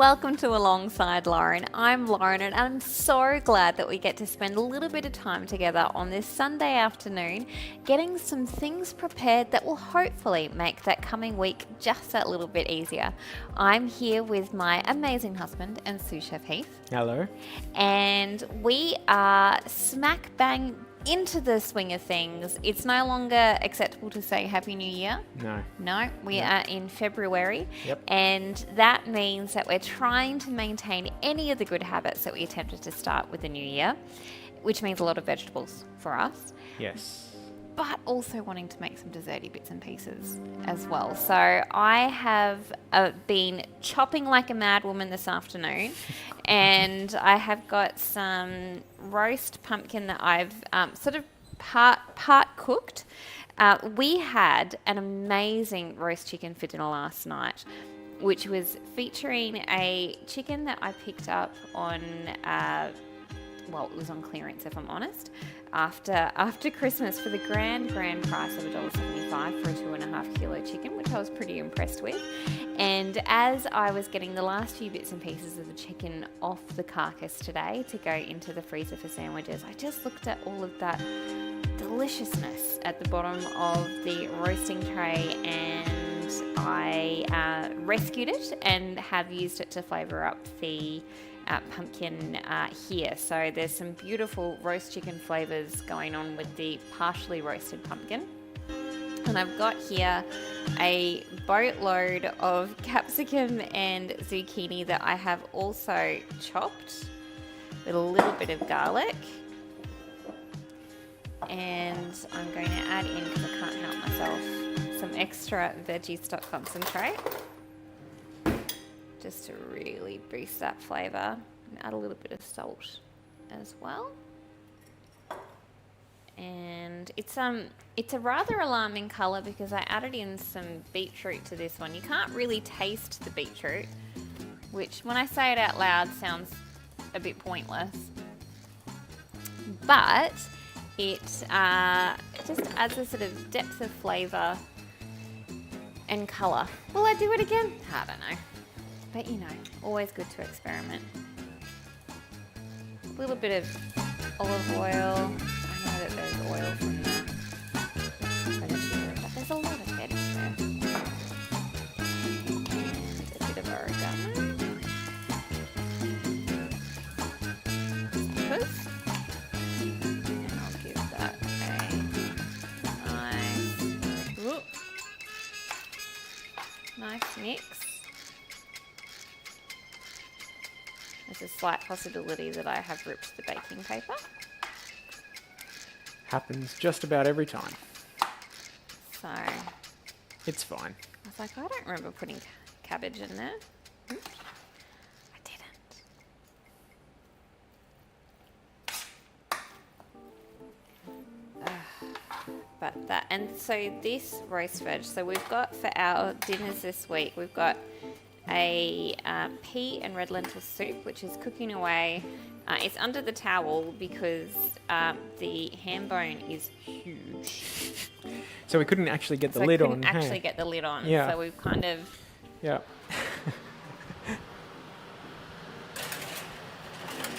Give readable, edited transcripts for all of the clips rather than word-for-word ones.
welcome to Alongside Lauren. I'm Lauren and I'm so glad that we get to spend a little bit of time together on this Sunday afternoon getting some things prepared that will hopefully make that coming week just that little bit easier. I'm here with my amazing husband and sous chef Heath. Hello. And we are smack bang into the swing of things. It's no longer acceptable to say Happy New Year. No, we are in February. Yep. And that means that we're trying to maintain any of the good habits that we attempted to start with the new year, which means a lot of vegetables for us. Yes. But also wanting to make some desserty bits and pieces as well. So I have been chopping like a mad woman this afternoon, and I have got some roast pumpkin that I've sort of part cooked. We had an amazing roast chicken for dinner last night, which was featuring a chicken that I picked up on, it was on clearance if I'm honest, after Christmas for the grand price of $1.75 for a 2.5 kilo chicken, which I was pretty impressed with. And as I was getting the last few bits and pieces of the chicken off the carcass today to go into the freezer for sandwiches, I just looked at all of that deliciousness at the bottom of the roasting tray, and I rescued it and have used it to flavour up the pumpkin here. So there's some beautiful roast chicken flavours going on with the partially roasted pumpkin. And I've got here a boatload of capsicum and zucchini that I have also chopped with a little bit of garlic. And I'm going to add in, because I can't help myself, some extra veggie stock concentrate, just to really boost that flavour, and add a little bit of salt as well. And it's a rather alarming colour because I added in some beetroot to this one. You can't really taste the beetroot, which when I say it out loud sounds a bit pointless, but it just adds a sort of depth of flavour and colour. Will I do it again? I don't know. But always good to experiment. A little bit of olive oil. I know that there's oil from the chicken, but there's a lot of veg there. And a bit of oregano. Peppers. And I'll give that a nice mix. There's a slight possibility that I have ripped the baking paper. Happens just about every time. So it's fine. I was like, I don't remember putting cabbage in there. Oops. I didn't. But that, and so this roast veg, so we've got for our dinners this week, we've got a pea and red lentil soup, which is cooking away. It's under the towel because the ham bone is huge. So we couldn't actually get the lid on. Get the lid on. Yeah. So we've kind of. Yeah.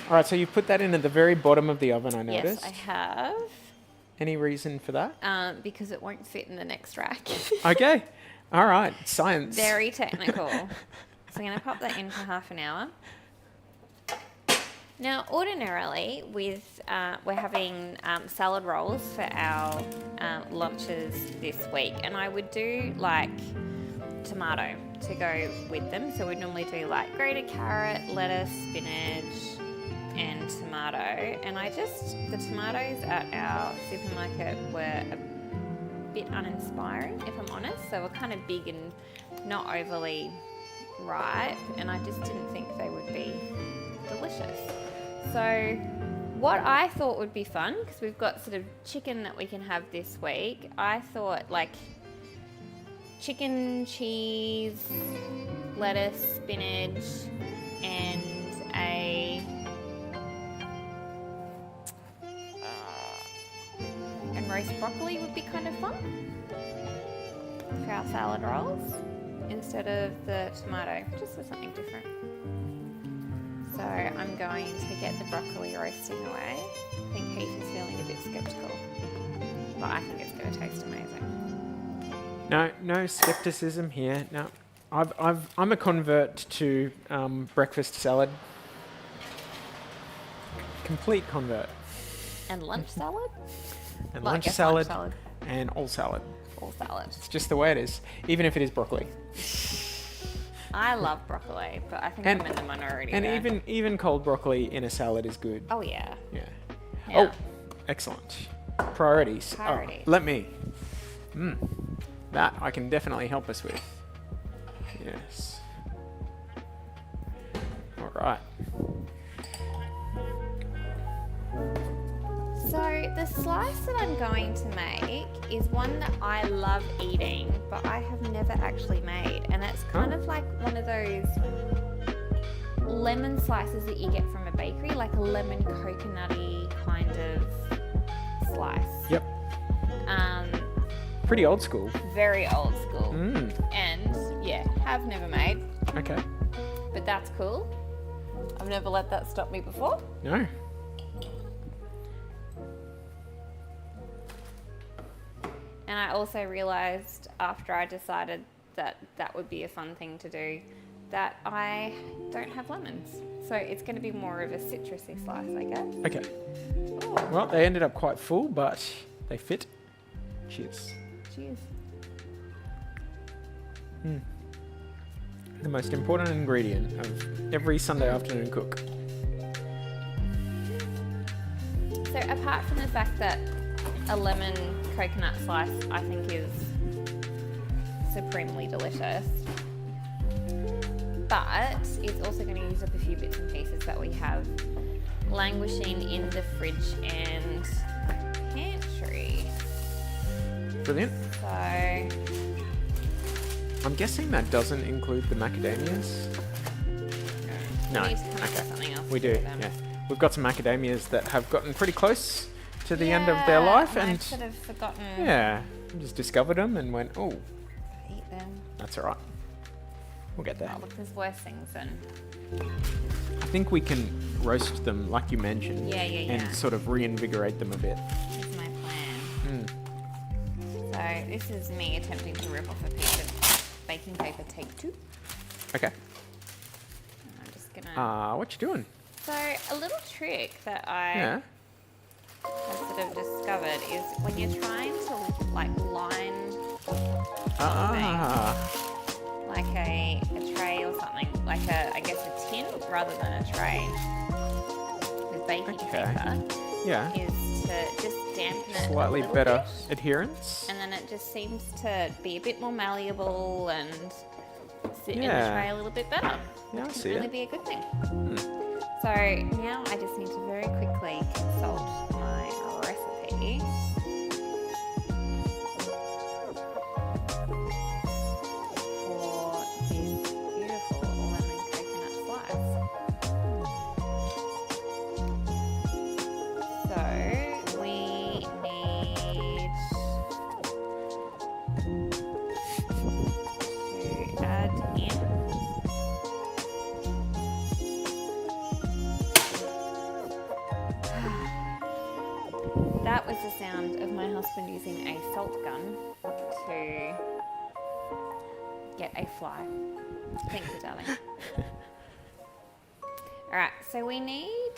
All right. So you put that in at the very bottom of the oven, I noticed. Yes, I have. Any reason for that? Because it won't fit in the next rack. Okay. All right. Science. Very technical. So I'm going to pop that in for half an hour. Now, ordinarily, we're having salad rolls for our lunches this week, and I would do like tomato to go with them. So we'd normally do like grated carrot, lettuce, spinach, and tomato. And the tomatoes at our supermarket were a bit uninspiring, if I'm honest. So we're kind of big and not overly ripe, and I just didn't think they would be delicious. So what I thought would be fun, because we've got sort of chicken that we can have this week, I thought like chicken, cheese, lettuce, spinach, and roast broccoli would be kind of fun for our salad rolls instead of the tomato, just for something different. going to get the broccoli roasting away. I think Heath is feeling a bit sceptical, but I think it's going to taste amazing. No skepticism here. No, I'm a convert to breakfast salad. Complete convert. And lunch salad? And Well, I lunch guess salad, salad. and all salad. All salad. It's just the way it is, even if it is broccoli. I love broccoli, but I think I'm in the minority And there. even cold broccoli in a salad is good. Oh, yeah. Yeah. Yeah. Oh, excellent. Priorities. Priorities. Oh, let me. That I can definitely help us with. Yes. All right. So the slice that I'm going to make is one that I love eating, but I have never actually made. And it's kind of like one of those lemon slices that you get from a bakery, like a lemon coconutty kind of slice. Yep. Pretty old school. Very old school. And yeah, have never made, Okay. but that's cool. I've never let that stop me before. No. And I also realised after I decided that that would be a fun thing to do, that I don't have lemons. So it's going to be more of a citrusy slice, I guess. Okay. Oh, Well, they ended up quite full, but they fit. Cheers. cheers. The most important ingredient of every Sunday afternoon cook. So apart from the fact that a lemon coconut slice I think is supremely delicious, but it's also going to use up a few bits and pieces that we have languishing in the fridge and pantry. Brilliant. So I'm guessing that doesn't include the macadamias. No. we need to come up with Okay. something else. We to do. with them. Yeah. We've got some macadamias that have gotten pretty close to the end of their life, I've and sort of forgotten yeah, just discovered them and went, oh, to eat them. that's all right. We'll get there. Oh, look, there's worse things than I think we can roast them, like you mentioned, yeah. and sort of reinvigorate them a bit. Here's my plan. So this is me attempting to rip off a piece of baking paper, take 2. Okay. And I'm just gonna. What you doing? So a little trick that I Yeah. have sort of discovered is when you're trying to like line like a tray or something, like I guess a tin rather than a tray with baking paper, Yeah. is to just dampen it Slightly a little better bit, adherence. and then it just seems to be a bit more malleable and sit in the Yeah. tray a little bit better. Yeah, I Which see can really it. be a good thing. So now I just need to very quickly consult my recipe. For this beautiful lemon coconut slice. So we need to add in that was the sound of my husband using a salt gun to get a fly. Thank you, darling. Alright, so we need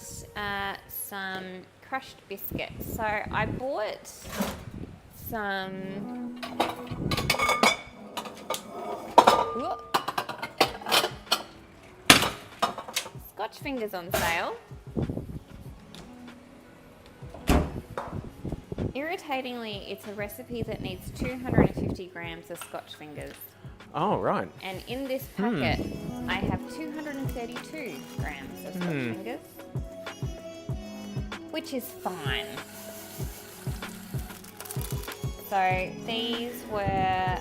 some crushed biscuits. So I bought some Scotch fingers on sale. Irritatingly, it's a recipe that needs 250 grams of Scotch fingers. Oh, right. And in this packet, I have 232 grams of Scotch fingers, which is fine. So they were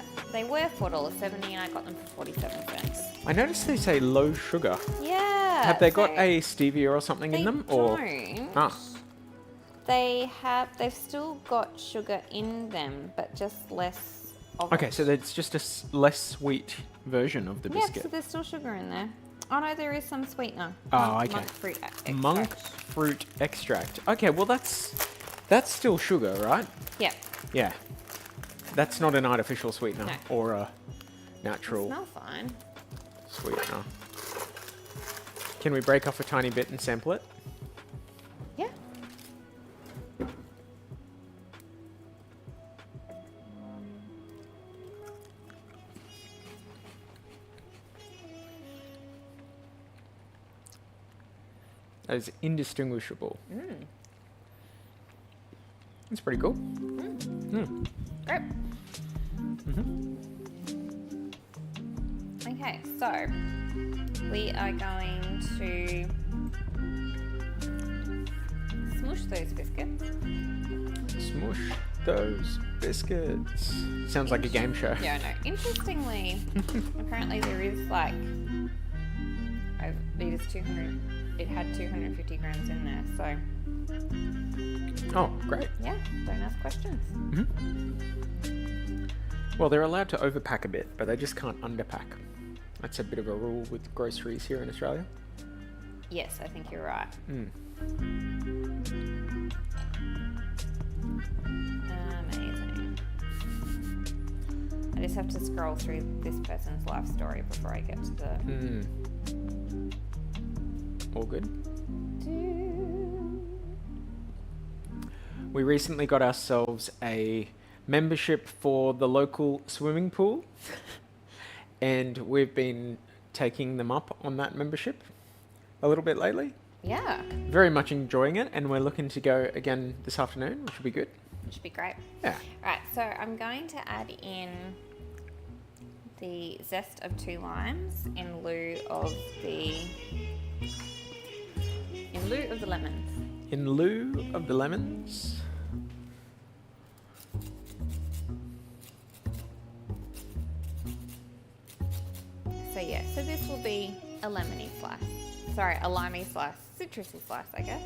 $4.70 and I got them for 47 cents. I noticed they say low sugar. Yeah. Have they got so a stevia or something in them? Or don't. They've still got sugar in them, but just less of Okay, it. so it's just a less sweet version of the Yeah, so biscuit. there's still sugar in there. Oh no, there is some sweetener. Oh, okay. Monk fruit extract. Monk fruit extract. Okay, well that's still sugar, right? Yep. Yeah. That's not an artificial sweetener No. or a It natural smells fine. sweetener. Can we break off a tiny bit and sample it? Yeah. That is indistinguishable. Mm. It's pretty cool. Great. Mm-hmm. Okay, so we are going to smush those biscuits. Smush those biscuits. Sounds like a game show. Yeah, I know. Interestingly, apparently there is like, it had 250 grams in there, so Oh, great. yeah, don't ask questions. Mm-hmm. Well, they're allowed to overpack a bit, but they just can't underpack. That's a bit of a rule with groceries here in Australia. Yes, I think you're right. Amazing. I just have to scroll through this person's life story before I get to the... All good. We recently got ourselves a membership for the local swimming pool, and we've been taking them up on that membership a little bit lately. Yeah, Very much enjoying it, and we're looking to go again this afternoon, which will be good. it should be great. Yeah. Right, so I'm going to add in the zest of 2 limes in lieu of the lemons. In lieu of the lemons. So yeah, so this will be a lemony slice. Sorry, a limey slice. Citrusy slice, I guess.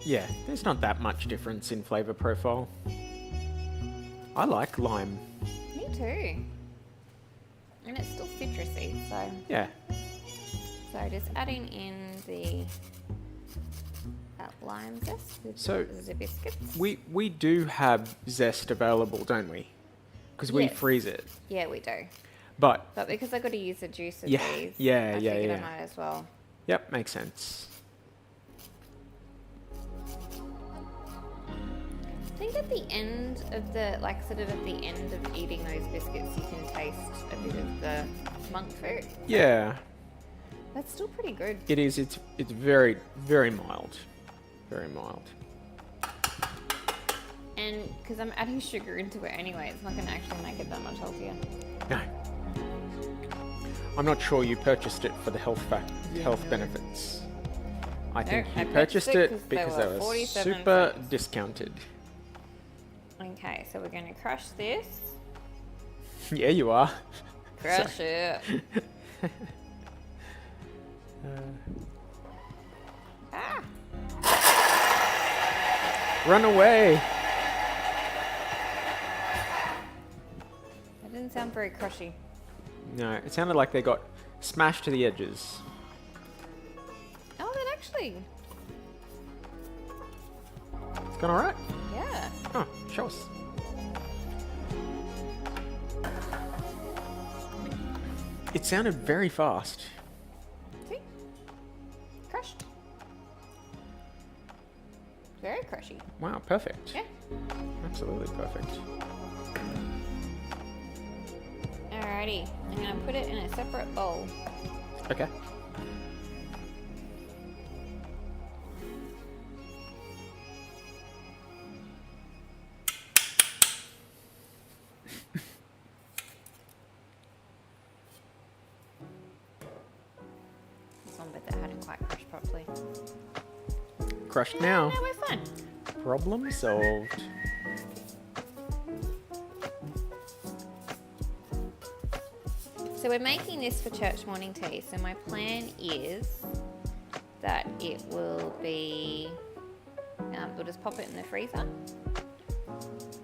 Yeah, there's not that much difference in flavour profile. I like lime. Me too. And it's still citrusy, so... Yeah. So just adding in that lime zest with So the biscuits. we do have zest available, don't we? Because we Yes. freeze it. Yeah, we do. But But because I've got to use the juice of Yeah, these, yeah, I yeah, figured yeah. I might as well. yep, makes sense. I think at the end of the, like sort of at the end of eating those biscuits, you can taste a bit of the monk fruit. Yeah, That's still pretty good. it is. It's very, very mild. Very mild. And because I'm adding sugar into it anyway, it's not going to actually make it that much healthier. No. I'm not sure you purchased it for the health benefits. I think I you purchased it 'cause because they they were were 47 super cents. discounted. Okay, so we're going to crush this. Yeah, you are. Crush it. Ah! Run away! That didn't sound very crushy. No, it sounded like they got smashed to the edges. Oh, that actually... It's gone alright? Yeah. Oh, show us. It sounded very fast. See? Crushed. Very crushy. Wow, perfect. Yeah. Absolutely perfect. Alrighty. I'm going to put it in a separate bowl. Okay. There's one bit that hadn't quite crushed properly. Crushed now. No, we're fine. Problem solved. So we're making this for church morning tea. So my plan is that it will be, we'll just pop it in the freezer.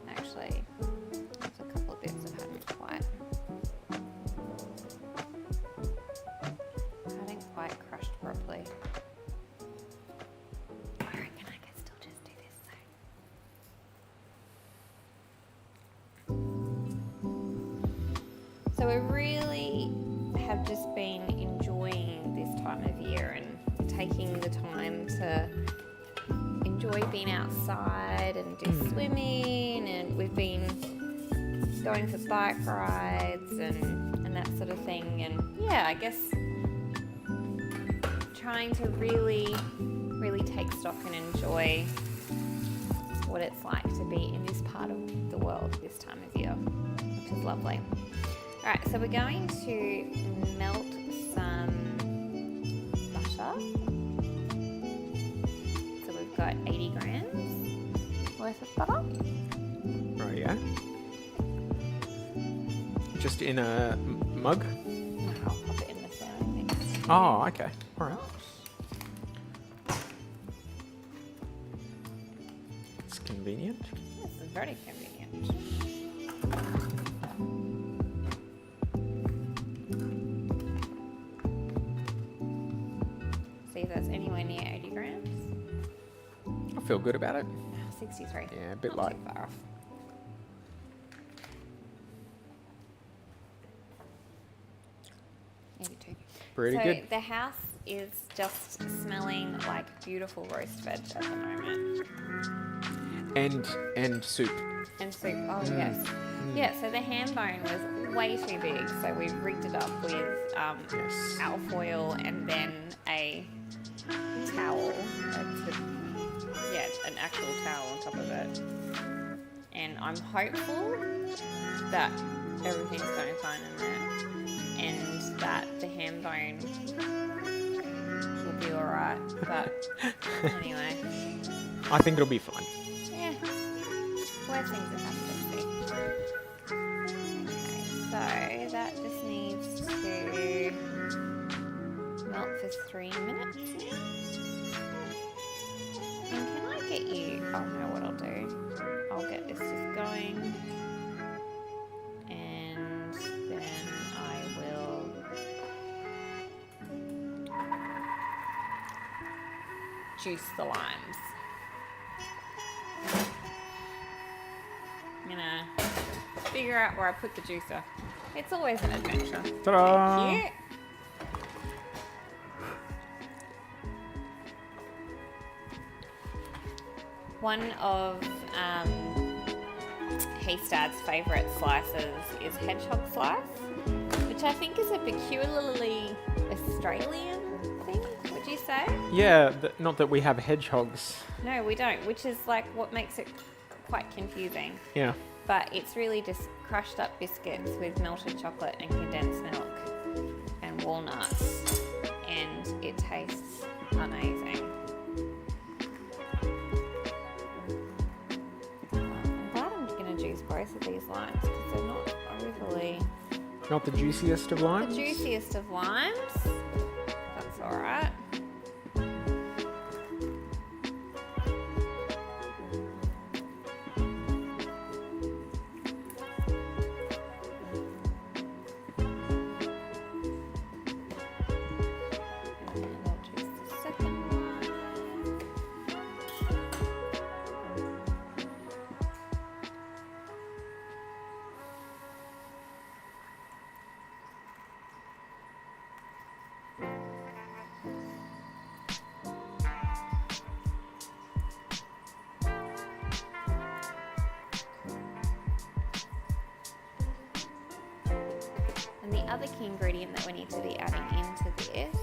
Actually, there's a couple of bits that hadn't quite crushed properly. I reckon I can still just do this though. So we really have just been enjoying this time of year and taking the time to enjoy being outside and do swimming, and we've been going for bike rides and that sort of thing, and yeah, I guess trying to really take stock and enjoy what it's like to be in this part of the world this time of year, which is lovely. Alright, so we're going to melt some butter. So we've got 80 grams worth of butter. Oh yeah. Just in a mug? No, I'll pop it in the serving mix. Oh, okay. Alright. It's convenient. This is very convenient. See if that's anywhere near 80 grams. I feel good about it. 63. Yeah, a bit Not light. too far off. Maybe two. Pretty so good. the house is just smelling like beautiful roast veg at the moment. And soup. And soup. Oh, yes. Yeah, so the ham bone was way too big, so we rigged it up with Yes. alfoil and then a towel. An actual towel on top of it. And I'm hopeful that everything's going fine in there and that the ham bone will be alright. But anyway. I think it'll be fine. Yeah. Worst things have happened, see. Okay, so that just needs to melt for 3 minutes. And can I get you... Oh, no, what I'll do. I'll get this just going. And then I will... juice the limes. I'm gonna figure out where I put the juicer. It's always an adventure. Ta-da! Thank you. One of Heastad's favourite slices is hedgehog slice, which I think is a peculiarly Australian thing, would you say? Yeah, not that we have hedgehogs. No, we don't, which is like what makes it quite confusing. Yeah. But it's really just crushed up biscuits with melted chocolate and condensed milk and walnuts, and it tastes amazing. I'm glad I'm going to juice both of these limes because they're not overly Not the juiciest of limes? the juiciest of limes. That's alright. And the other key ingredient that we need to be adding into this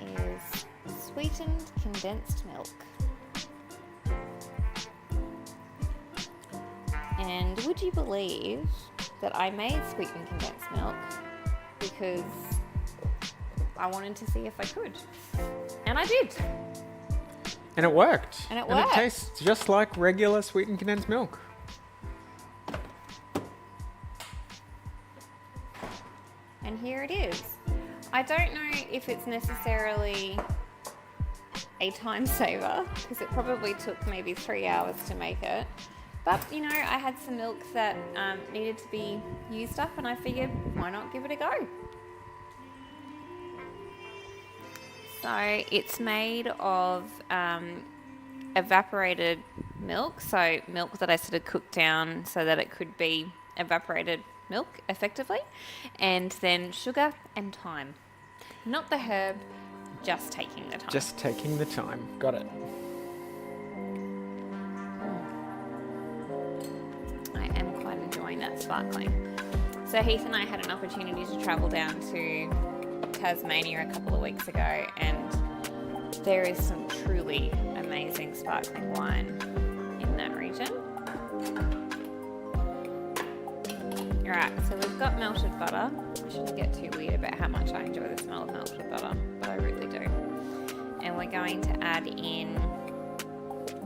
is sweetened condensed milk. And would you believe that I made sweetened condensed milk because I wanted to see if I could. And I did. And it worked. And it And worked. it tastes just like regular sweetened condensed milk. And here it is. I don't know if it's necessarily a time saver because it probably took maybe 3 hours to make it. But, you know, I had some milk that needed to be used up and I figured, why not give it a go? So it's made of evaporated milk, so milk that I sort of cooked down so that it could be evaporated milk effectively, and then sugar and thyme. Not the herb, just taking the time. Just taking the time. Got it. I am quite enjoying that sparkling. So Heath and I had an opportunity to travel down to Tasmania a couple of weeks ago, and there is some truly amazing sparkling wine in that region. Alright, so we've got melted butter. I shouldn't get too weird about how much I enjoy the smell of melted butter, but I really do. And we're going to add in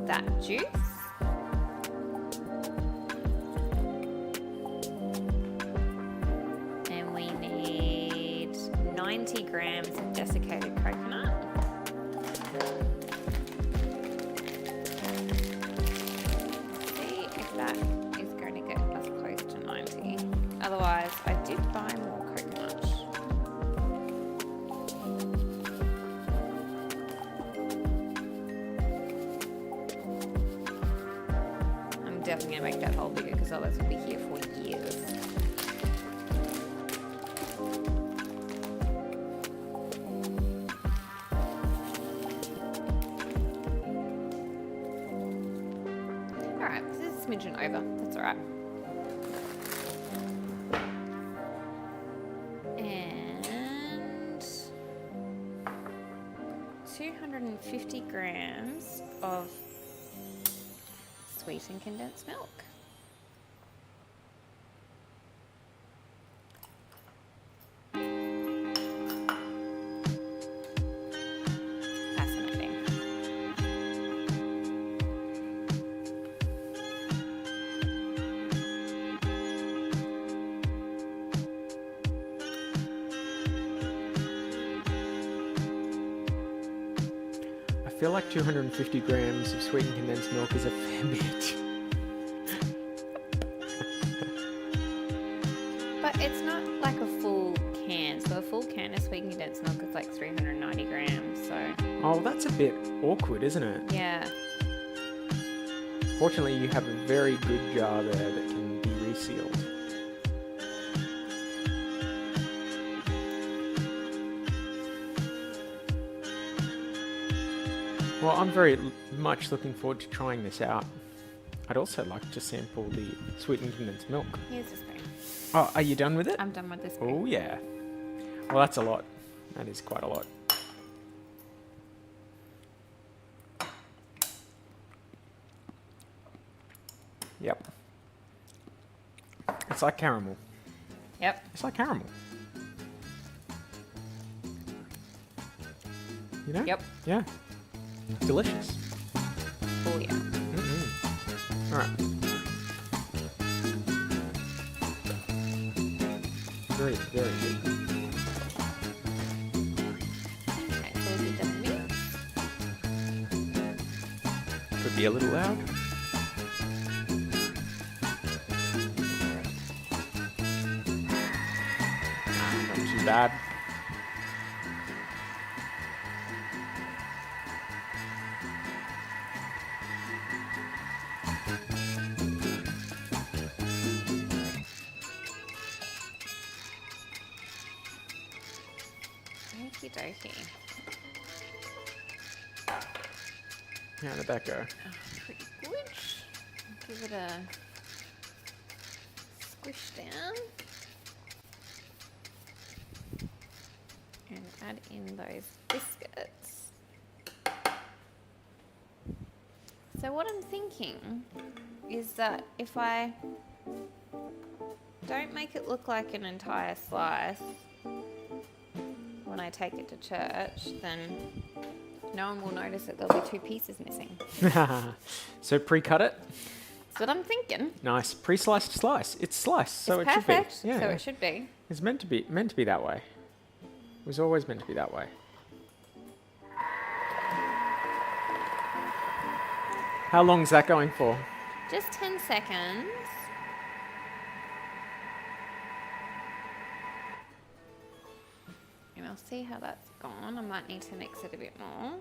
that juice. And we need 90 grams of desiccated coconut. See if that is going to get us close to 90. Otherwise, I did buy more coconut. I'm definitely going to make that hole bigger because otherwise we'll be here for years. Alright, this is a smidgen over. That's alright. And 250 grams of sweetened condensed milk. Fascinating. I feel like 250 grams of sweetened condensed milk is a fair bit. But it's not like a full can. So a full can of sweetened condensed milk is like 390 grams. So Oh, that's a bit awkward, isn't it? yeah. Fortunately, you have a very good jar there that can be resealed. Well, I'm very much looking forward to trying this out. I'd also like to sample the sweetened condensed milk. Here's the spoon. Oh, are you done with it? I'm done with this spoon. Oh, yeah. Well, that's a lot. That is quite a lot. Yep. It's like caramel. Yep. It's like caramel. You know? Yep. Yeah. Delicious. Oh yeah. All right. Very, very good. Okay, so we'll give them a minute. Could be a little loud. Not too bad. Okie dokie. How did that go? Pretty good. Give it a squish down. And add in those biscuits. So what I'm thinking is that if I don't make it look like an entire slice when I take it to church, then no one will notice that there'll be 2 pieces missing. So pre-cut it. That's what I'm thinking. Nice. Pre-sliced slice. It's sliced, so it's it perfect, should be. Yeah. so it should be. It's meant to be that way. It was always meant to be that way. How long's that going for? Just 10 seconds. And I'll see how that's gone. I might need to mix it a bit more.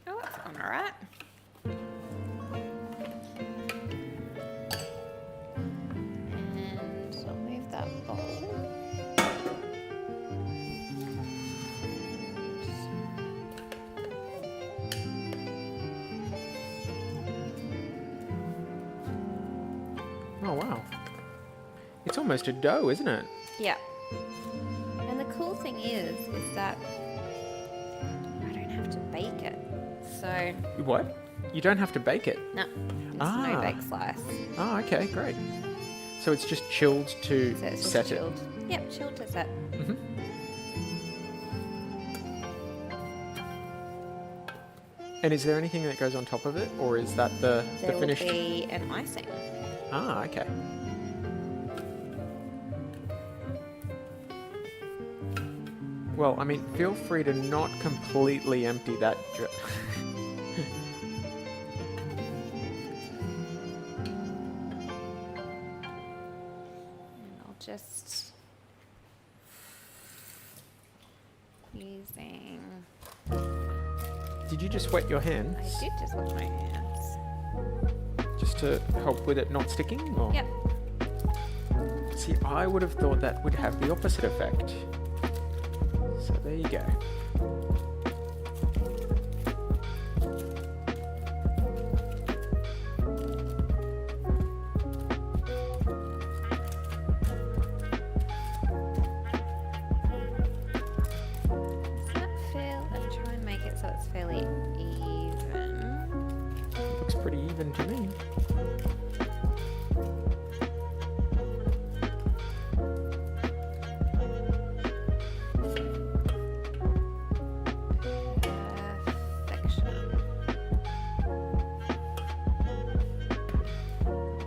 Oh, that's gone all right. And I'll move that bowl. Oh, wow. It's almost a dough, isn't it? Yeah. And the cool thing is that I don't have to bake it. So, What? You don't have to bake it? no, it's Ah. no bake slice. Oh, okay, great. So it's just chilled to So it's just set chilled. Yep, chilled to set. it. Hmm. And is there anything that goes on top of it, or is that the There will finished? be an icing. Ah, okay. Well, I mean, feel free to not completely empty that. And I'll just using. Did you just wet your hands? I did just wash my hands. Just to help with it not sticking? Or? Yep. See, I would have thought that would have the opposite effect. So there you go. And try and make it so it's fairly even. Looks pretty even to me. Perfection.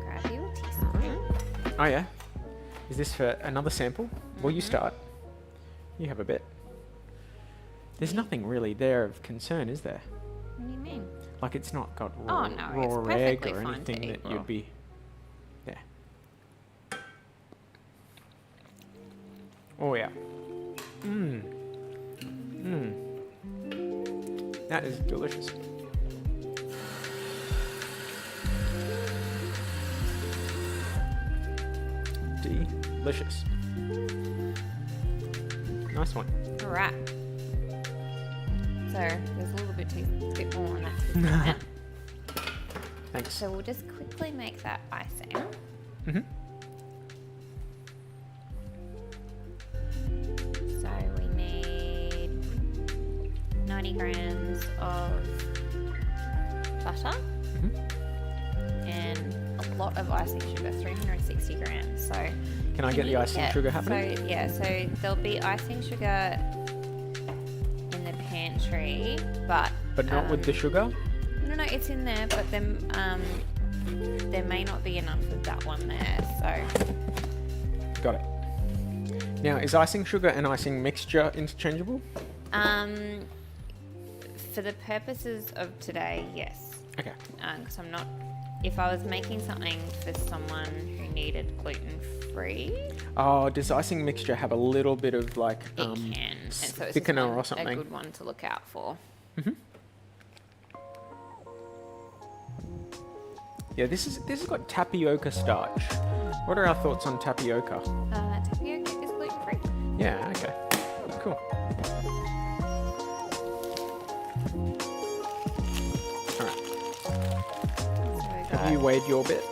Grab you a teaspoon. Oh yeah? Is this for another sample? Well, you start. You have a bit. There's nothing really there of concern, is there? What do you mean? Like it's not got raw, Oh, no, it's raw egg perfectly or fine to anything eat that raw. you'd be... Yeah. Oh yeah. Mmm. Mmm. That is delicious. Delicious. Nice one. All right. So there's a little bit more on that. Thanks. So we'll just quickly make that icing. Mm-hmm. So we need 90 grams of butter and a lot of icing sugar, 360 grams. So Can I get the icing sugar happening? So yeah, so there'll be icing sugar in the pantry, but not with the sugar? No, it's in there, but then there may not be enough of that one there. So Got it. Now, is icing sugar and icing mixture interchangeable? for the purposes of today, yes. Okay. Because I'm not. If I was making something for someone who needed gluten-free, Oh, does icing mixture have a little bit of like it can. And so it's just thickener or a something? good one to look out for. Mm-hmm. Yeah, this has got tapioca starch. What are our thoughts on tapioca? Tapioca is gluten-free. Yeah, okay. Cool. Alright. So we've Have you got- weighed your bit?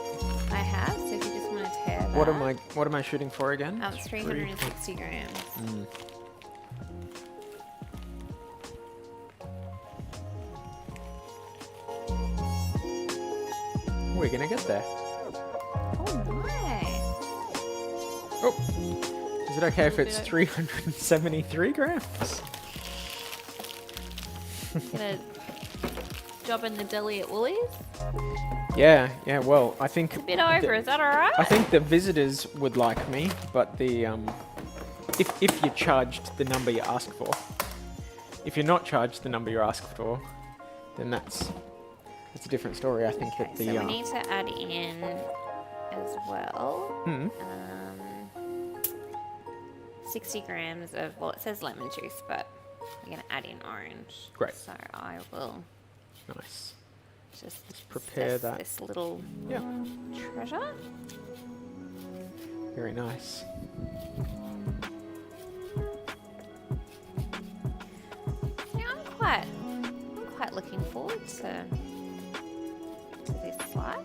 I have. So if you just want to tear that. What am I shooting for again? It's 360 grams. Mm. We're gonna get there. Oh, nice. Oh, is it okay if it's 373 grams? Gonna job in the deli at Woolies. Yeah. Well, I think A bit over. Is that all right? I think the visitors would like me, but the if you're charged the number you ask for. If you're not charged the number you're asked for, then that's a different story. I think Okay, that the so we need to add in as well hmm, 60 grams of, well, it says lemon juice, but we're going to add in orange. Great. So I will nice. just prepare assess that. this little Yeah, treasure. very nice. Yeah, I'm quite looking forward to this slice.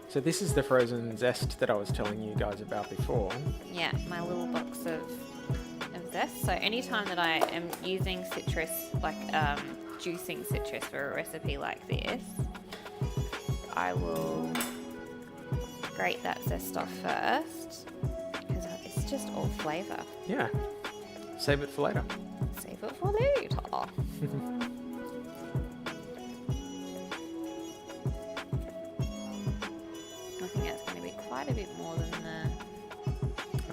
So this is the frozen zest that I was telling you guys about before. Yeah, my little box of zest. So anytime that I am using citrus, like juicing citrus for a recipe like this, I will grate that zest off first because it's just all flavour. Yeah, save it for later. Save it for later. I think it's going to be quite a bit more than the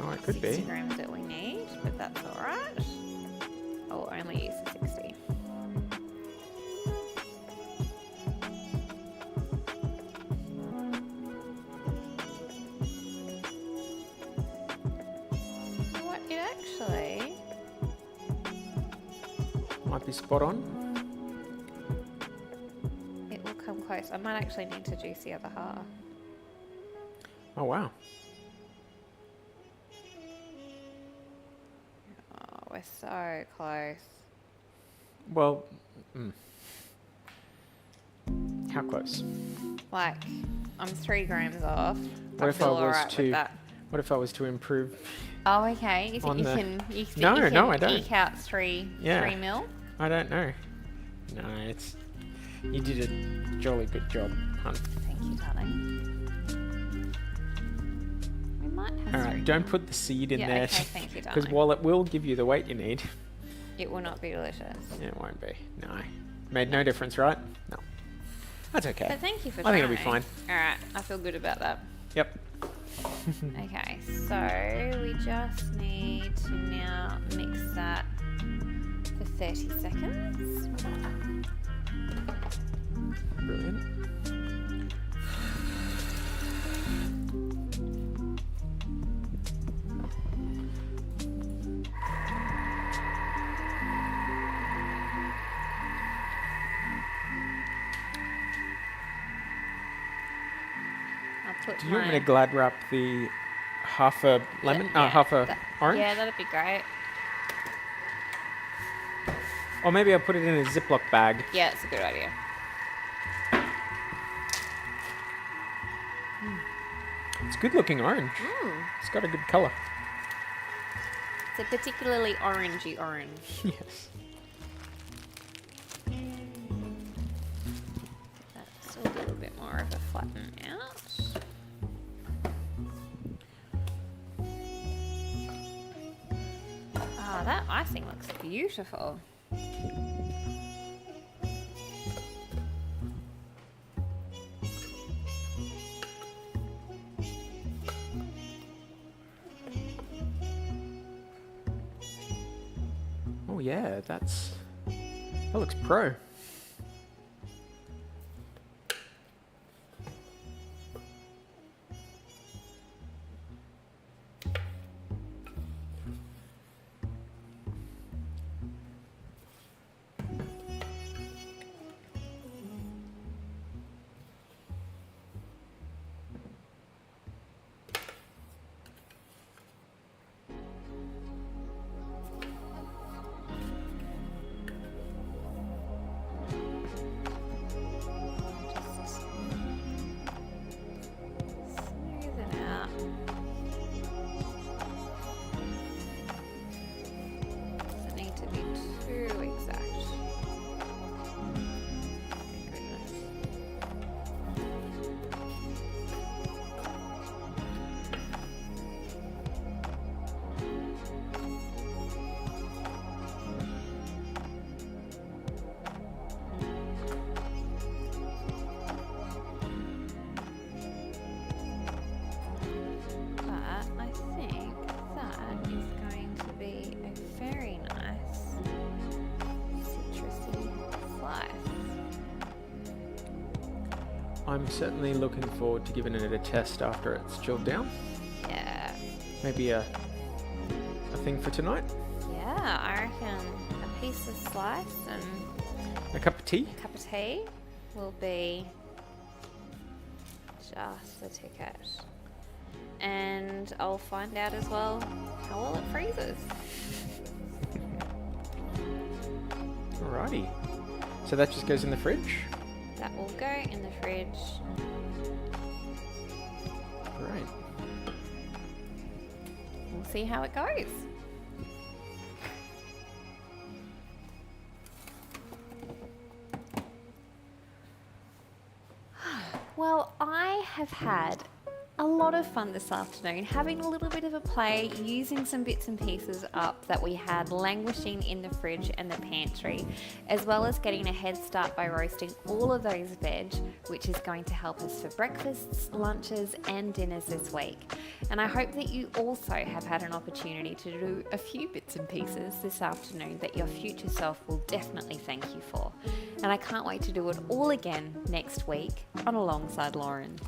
Oh, it could 60 be. grams that we need, but that's alright. I'll only use the 60. You know what, it actually, Might be spot on. it will come close. I might actually need to juice the other half. Oh wow. Oh, we're so close. Well, how close? Like, I'm 3 grams off. What I if I feel was alright to- with that. What if I was to improve? Oh, okay. You think on you the- can? You think No, you can no, I don't. eke out three mil? I don't know. No, it's you did a jolly good job, hun. Thank you, darling. We might have All three. right, don't put the seed in Yeah, there, okay, thank you, because darling. while it will give you the weight you need, It will not be delicious. it won't be. No, made no difference, right? No, that's okay. But thank you for I trying. think it'll be fine. All right, I feel good about that. Yep. Okay, so we just need to now mix that for 30 seconds. Brilliant. I'll put Do you want me to glad wrap the half a lemon, half a orange? Yeah, that'd be great. Or maybe I'll put it in a Ziploc bag. Yeah, it's a good idea. It's good looking orange. It's got a good colour. It's a particularly orangey orange. Yes. That's a little bit more of a flatten out. Ah, that icing looks beautiful. Oh yeah, that looks pro. I'm certainly looking forward to giving it a test after it's chilled down. Yeah. Maybe a thing for tonight. Yeah, I reckon a piece of slice and A cup of tea. a cup of tea will be just the ticket. And I'll find out as well how well it freezes. Alrighty. So that just goes in the fridge. That will go in the fridge. Great. We'll see how it goes. Well, I have had a lot of fun this afternoon, having a little bit of a play, using some bits and pieces up that we had languishing in the fridge and the pantry, as well as getting a head start by roasting all of those veg, which is going to help us for breakfasts, lunches and dinners this week. And I hope that you also have had an opportunity to do a few bits and pieces this afternoon that your future self will definitely thank you for. And I can't wait to do it all again next week on Alongside Lauren.